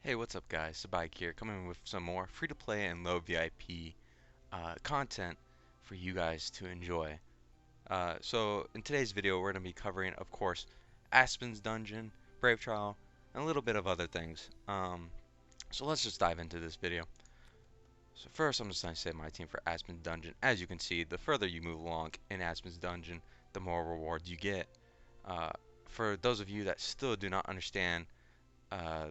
Hey, what's up guys? Sabike here, coming with some more free-to-play and low VIP content for you guys to enjoy. So in today's video we're going to be covering, of course, Aspens Dungeon, Brave Trial, and a little bit of other things. So let's just dive into this video. So first I'm just going to say my team for Aspens Dungeon. As you can see, the further you move along in Aspens Dungeon, the more rewards you get. Uh, for those of you that still do not understand uh,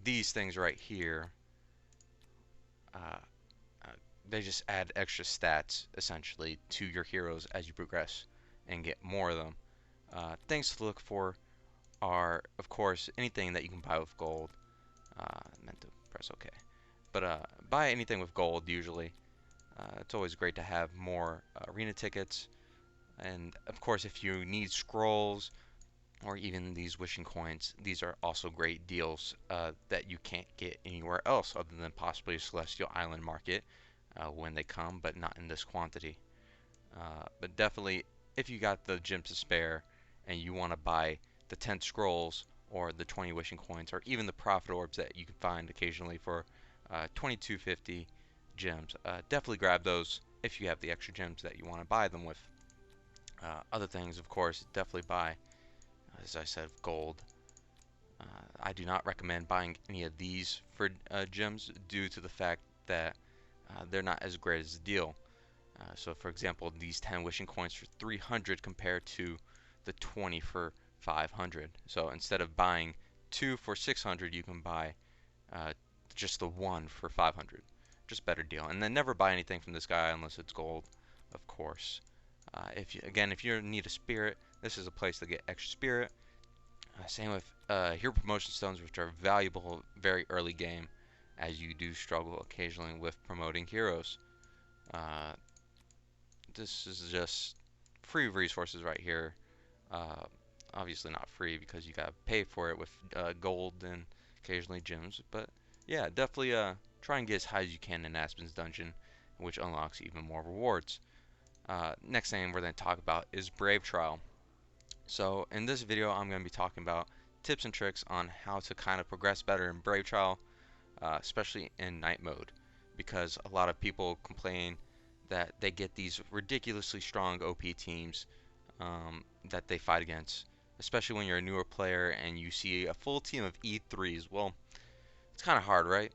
these things right here, uh, uh, they just add extra stats essentially to your heroes as you progress and get more of them. Things to look for are, of course, anything that you can buy with gold. Meant to press OK, but buy anything with gold usually. It's always great to have more arena tickets, and of course, if you need scrolls or even these wishing coins, these are also great deals that you can't get anywhere else other than possibly a Celestial Island market when they come, but not in this quantity. But definitely, if you got the gems to spare and you want to buy the 10 scrolls or the 20 wishing coins or even the profit orbs that you can find occasionally for 2250 gems, definitely grab those if you have the extra gems that you want to buy them with. Other things, of course, definitely buy, as I said, gold. I do not recommend buying any of these for gems due to the fact that they're not as great as a deal. So for example, these 10 wishing coins for 300 compared to the 20 for 500. So instead of buying 2 for 600, you can buy just the 1 for 500. Just better deal. And then never buy anything from this guy unless it's gold, of course. If you need a spirit, this is a place to get extra spirit. Same with hero promotion stones, which are valuable very early game, as you do struggle occasionally with promoting heroes. Uh, this is just free resources right here. Uh, Obviously not free because you gotta pay for it with gold and occasionally gems. But yeah, definitely try and get as high as you can in Aspen's dungeon, which unlocks even more rewards. Next thing we're going to talk about is Brave Trial. So in this video, I'm going to be talking about tips and tricks on how to kind of progress better in Brave Trial, especially in night mode, because a lot of people complain that they get these ridiculously strong OP teams that they fight against, especially when you're a newer player and you see a full team of E3s. Well, it's kind of hard, right?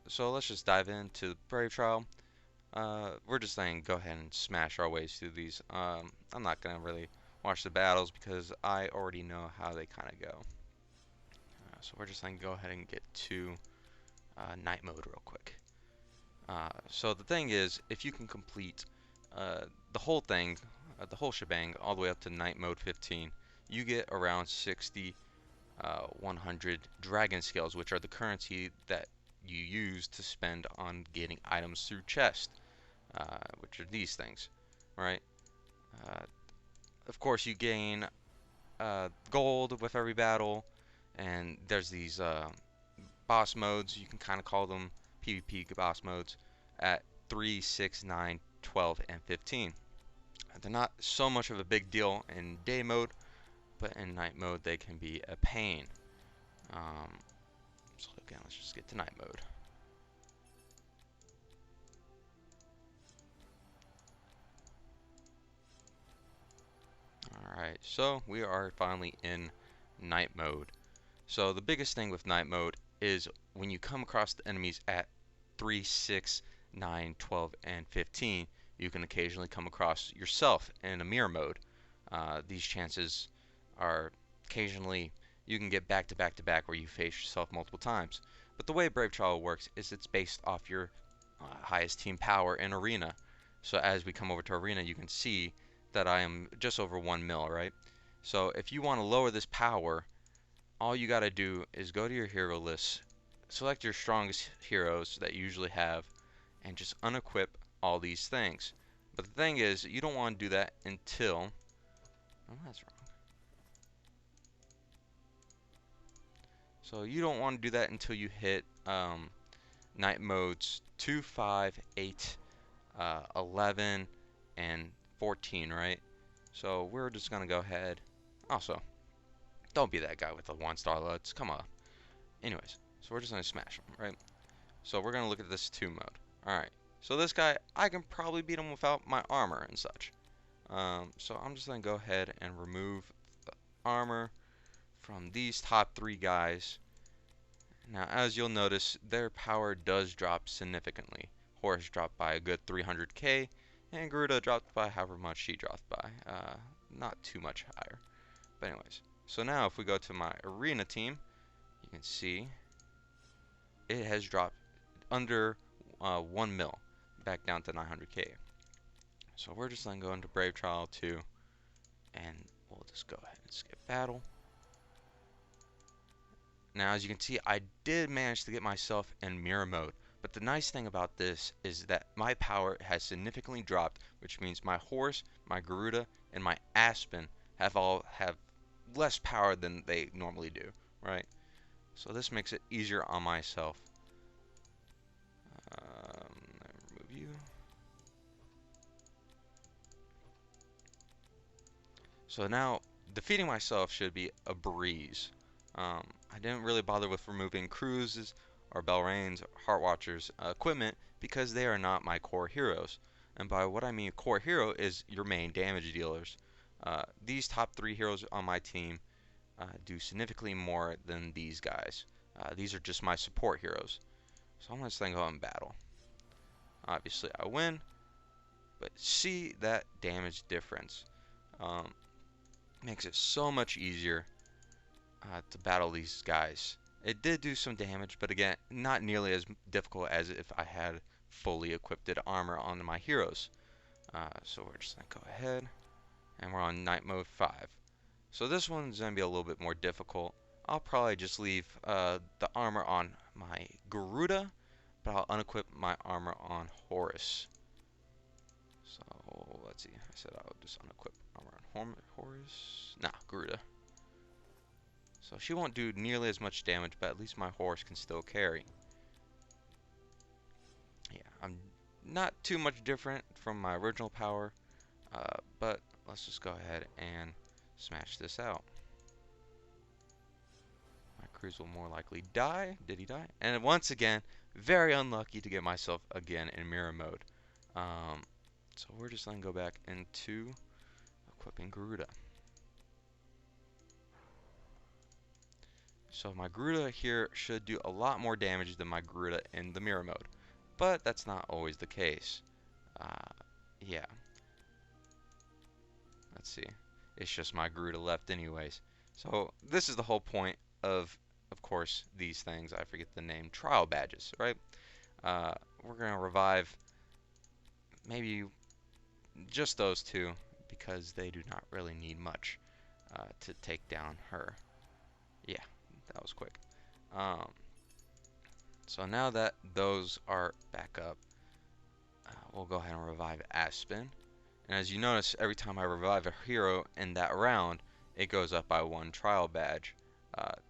So let's just dive into Brave Trial. We're just saying go ahead and smash our ways through these. I'm not going to really watch the battles because I already know how they kind of go. So we're just going to go ahead and get to night mode real quick. So the thing is, if you can complete the whole thing, the whole shebang, all the way up to night mode 15, you get around 60, 100 dragon scales, which are the currency that you use to spend on getting items through chest, which are these things, right? Uh, of course, you gain gold with every battle, and there's these boss modes. You can kind of call them PvP boss modes at 3, 6, 9, 12, and 15. They're not so much of a big deal in day mode, but in night mode they can be a pain. So again, let's just get to night mode. Alright, so we are finally in night mode. So the biggest thing with night mode is when you come across the enemies at 3, 6, 9, 12, and 15, you can occasionally come across yourself in a mirror mode. These chances are occasionally you can get back to back to back where you face yourself multiple times. But the way Brave Trial works is it's based off your highest team power in arena. So as we come over to arena, you can see that I am just over 1 mil, right? So if you want to lower this power, all you gotta do is go to your hero list, select your strongest heroes that you usually have, and just unequip all these things. But the thing is, you don't want to do that until... Oh, that's wrong. So you don't want to do that until you hit night modes 2, 5, 8, 11, and 14, right? So we're just gonna go ahead. Also, don't be that guy with the 1-star loads. Come on. Anyways, So we're just going to smash him, right? So we're going to look at this 2 mode. Alright, so this guy, I can probably beat him without my armor and such. So I'm just going to go ahead and remove the armor from these top 3 guys. Now, as you'll notice, their power does drop significantly. Horus dropped by a good 300k, and Garuda dropped by however much she dropped by. Not too much higher. But anyways, so now if we go to my arena team, you can see it has dropped under 1 mil, back down to 900k. So we're just going to go into BraveTrial 2, and we'll just go ahead and skip battle. Now, as you can see, I did manage to get myself in mirror mode, but the nice thing about this is that my power has significantly dropped, which means my Horse, my Garuda, and my Aspen have less power than they normally do, right? So this makes it easier on myself. Remove you. So now, defeating myself should be a breeze. I didn't really bother with removing Cruises or Belrain's, Heartwatcher's equipment because they are not my core heroes. And by what I mean core hero is your main damage dealers. These top 3 heroes on my team do significantly more than these guys. These are just my support heroes. So I'm going to go in battle. Obviously I win, but see that damage difference. Makes it so much easier to battle these guys. It did do some damage, but again, not nearly as difficult as if I had fully equipped armor on my heroes. So we're just going to go ahead, and we're on night mode 5. So this one's going to be a little bit more difficult. I'll probably just leave the armor on my Garuda, but I'll unequip my armor on Horus. So let's see, I said I'll just unequip armor on Horus. Nah, Garuda. So she won't do nearly as much damage, but at least my horse can still carry. Yeah, I'm not too much different from my original power, but let's just go ahead and smash this out. My Cruise will more likely die. Did he die? And once again, very unlucky to get myself again in mirror mode. So we're just going to go back into equipping Garuda. So my Garuda here should do a lot more damage than my Garuda in the mirror mode, but that's not always the case. Yeah. Let's see. It's just my Garuda left anyways. So this is the whole point of course, these things. I forget the name. Trial badges, right? We're going to revive maybe just those 2 because they do not really need much to take down her. Yeah. That was quick. So now that those are back up, we'll go ahead and revive Aspen. And as you notice, every time I revive a hero in that round, it goes up by 1 trial badge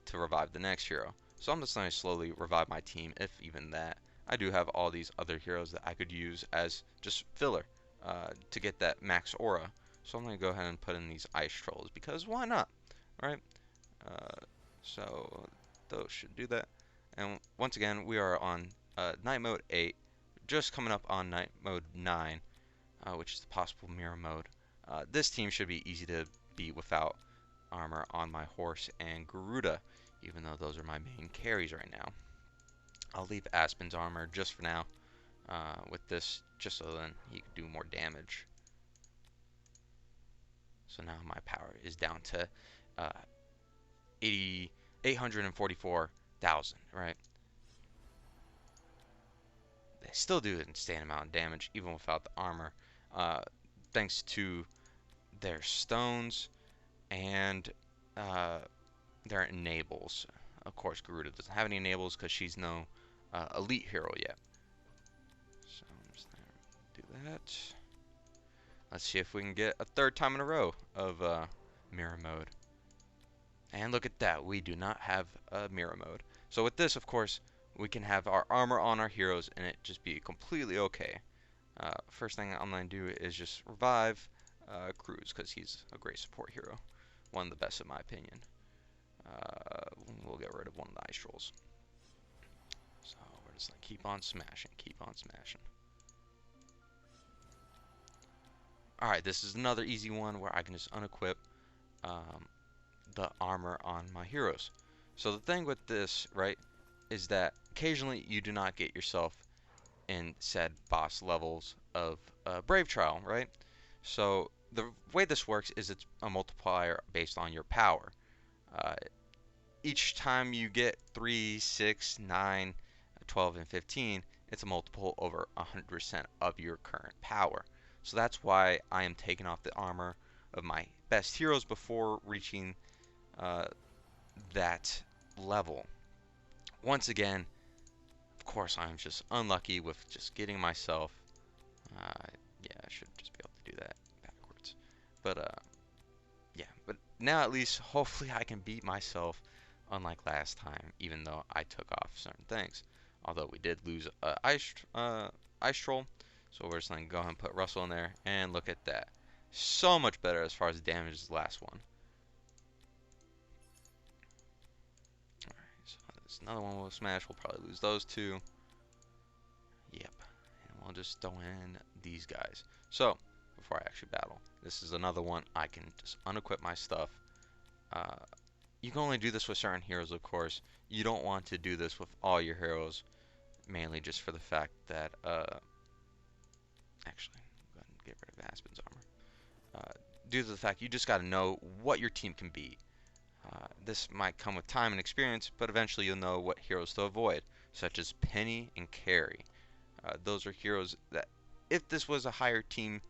to revive the next hero. So I'm just going to slowly revive my team, if even that. I do have all these other heroes that I could use as just filler to get that max aura. So I'm going to go ahead and put in these ice trolls because why not, right? So those should do that. And once again, we are on night mode 8, just coming up on night mode 9, which is the possible mirror mode. This team should be easy to beat without armor on my horse and Garuda, even though those are my main carries right now. I'll leave Aspen's armor just for now with this, just so then he can do more damage. So now my power is down to 844,000, right? They still do an insane amount of damage, even without the armor, thanks to their stones and their enables. Of course, Garuda doesn't have any enables because she's no elite hero yet. So I'm just gonna do that. Let's see if we can get a 3rd time in a row of mirror mode. And look at that, we do not have a mirror mode. So with this, of course, we can have our armor on our heroes and it just be completely okay. First thing I'm going to do is just revive Cruise because he's a great support hero. One of the best in my opinion. We'll get rid of one of the ice trolls. keep on smashing, keep on smashing. Alright, this is another easy one where I can just unequip um, the armor on my heroes. So the thing with this, right, is that occasionally you do not get yourself in said boss levels of BraveTrial, right? So the way this works is it's a multiplier based on your power. Uh, each time you get 3, 6, 9, 12, and 15, it's a multiple over 100% of your current power. So that's why I am taking off the armor of my best heroes before reaching uh, that level. Once again, of course, I'm just unlucky with just getting myself. Yeah, I should just be able to do that backwards. But yeah. But now at least, hopefully, I can beat myself, unlike last time. Even though I took off certain things, although we did lose ice troll. So we're just gonna go ahead and put Russell in there, and look at that. So much better as far as damage as the last one. Alright, so there's another one we'll smash. We'll probably lose those two. Yep. And we'll just throw in these guys. So, before I actually battle, this is another one. I can just unequip my stuff. You can only do this with certain heroes, of course. You don't want to do this with all your heroes, mainly just for the fact that, actually, go ahead and get rid of Aspens armor. Due to the fact you just got to know what your team can be. This might come with time and experience, but eventually you'll know what heroes to avoid, such as Penny and Carry. Those are heroes that, if this was a higher team,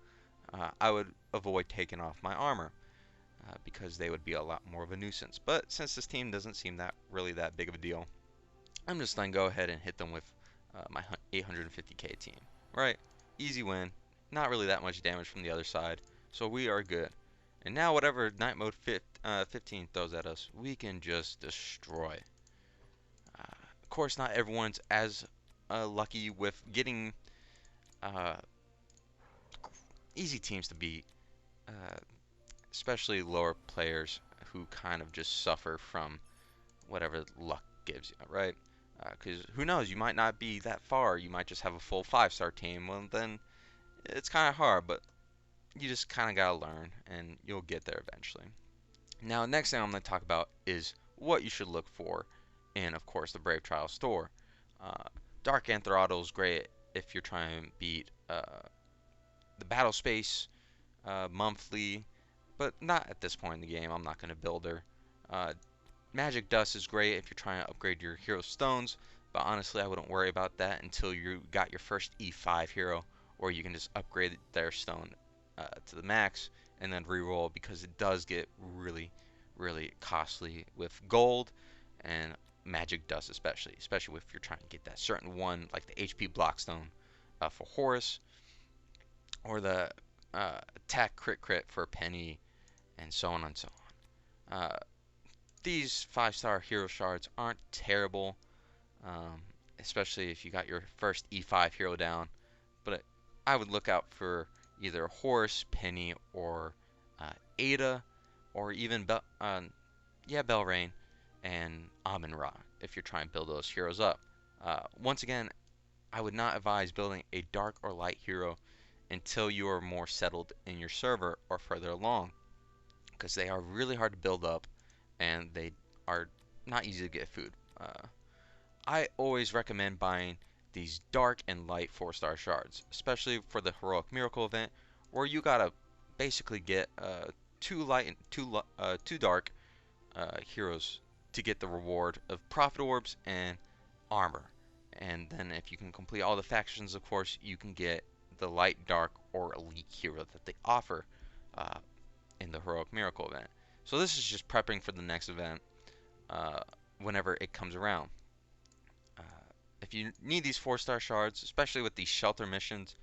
I would avoid taking off my armor, because they would be a lot more of a nuisance. But since this team doesn't seem really that big of a deal, I'm just going to go ahead and hit them with my 850k team. Right? Easy win. Not really that much damage from the other side, so we are good. And now whatever Night Mode 15 throws at us, we can just destroy. Of course, not everyone's as lucky with getting easy teams to beat, especially lower players who kind of just suffer from whatever luck gives you, right? Because who knows, you might not be that far. You might just have a full 5-star team. Well, then it's kind of hard, but you just kind of gotta learn, and you'll get there eventually. Now, next thing I'm going to talk about is what you should look for in, of course, the BraveTrial Store. Dark Anthrottle is great if you're trying to beat the battle space monthly, but not at this point in the game. I'm not going to build her. Magic Dust is great if you're trying to upgrade your hero stones, but honestly, I wouldn't worry about that until you got your first E5 hero, or you can just upgrade their stone to the max and then reroll, because it does get really, really costly with gold and Magic Dust, especially if you're trying to get that certain one, like the HP Blockstone for Horus, or the attack crit for Penny, and so on and so on. These 5-star hero shards aren't terrible, especially if you got your first E5 hero down, but I would look out for either Horus, Penny, or Ada, or even Belrain and Amun-Ra if you're trying to build those heroes up. Once again, I would not advise building a dark or light hero until you are more settled in your server or further along, because they are really hard to build up and they are not easy to get food. I always recommend buying these dark and light 4-star shards, especially for the Heroic Miracle event, where you gotta basically get 2 light and 2 dark heroes to get the reward of Prophet Orbs and armor. And then if you can complete all the factions, of course, you can get the light, dark, or elite hero that they offer in the Heroic Miracle event. So this is just prepping for the next event whenever it comes around. If you need these 4-star shards, especially with these shelter missions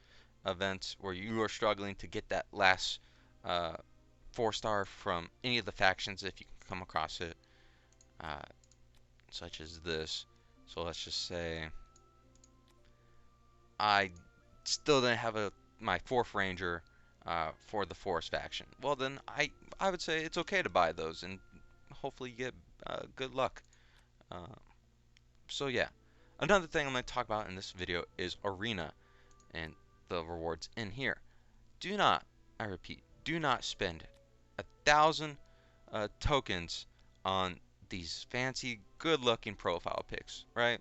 events where you are struggling to get that last 4-star from any of the factions, if you can come across it, such as this. So let's just say I still didn't have my 4th ranger for the Forest faction. Well, then I would say it's okay to buy those, and hopefully you get good luck. So yeah, Another thing I'm going to talk about in this video is Arena and the rewards in here. Do not, I repeat, do not spend 1,000 tokens on these fancy, good-looking profile pics, right?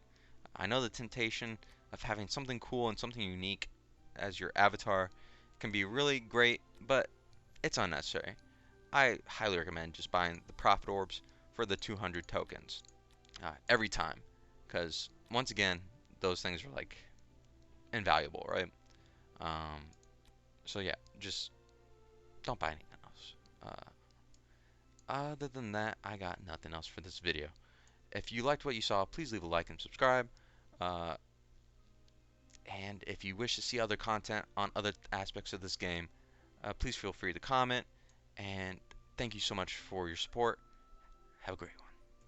I know the temptation of having something cool and something unique as your avatar can be really great, but it's unnecessary. I highly recommend just buying the profit orbs for the 200 tokens every time, because once again, those things are like invaluable, right? Um, so yeah, just don't buy anything else. Other than that, I got nothing else for this video. If you liked what you saw, please leave a like and subscribe. Uh, and if you wish to see other content on other aspects of this game, please feel free to comment. And thank you so much for your support. Have a great one.